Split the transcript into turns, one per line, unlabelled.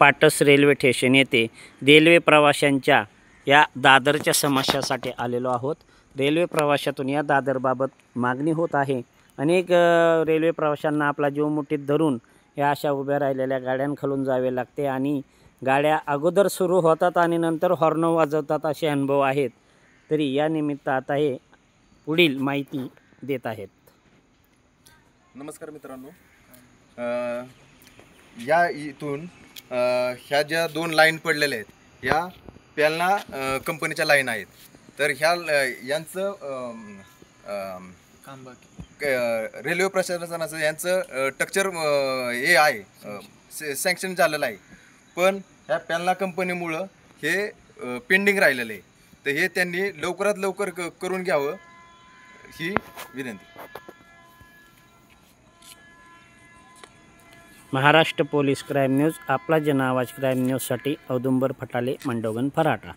Patas railway station येथे railway प्रवाशांच्या या दादरच्या समस्यासाठी आलेलो आहोत। रेल्वे प्रवाशातून या दादरबाबत मागणी होत आहे। अनेक रेल्वे प्रवाशांना आपला जीव मुठीत धरून या अशा उभ्या राहिलेल्या गाड्यांखालून जावे लागते आणि गाड्या अगोदर सुरू होतात आणि नंतर हॉर्न वाजवतात असे अनुभव आहेत। तरी या निमित्त आता हे पुढील माहिती देत आहेत।
नमस्कार मित्रांनो, या इथून ह्या ज्या दोन लाईन पडलेल्या आहेत या पॅलना कंपनीच्या लाईन आहेत। तर ह्या यांचं रेल्वे प्रशासनाचं यांचं स्ट्रक्चर हे आहे, सँक्शन झालेलं आहे, पण ह्या पॅलना कंपनीमुळं हे पेंडिंग राहिलेलं आहे। तर हे त्यांनी लवकरात लवकर करून घ्यावं ही विनंती।
महाराष्ट्र पोलीस क्राईम न्यूज, आपला जन आवाज क्राईम न्यूजसाठी औदुंबर फटाले, मंडोगन, फराटा।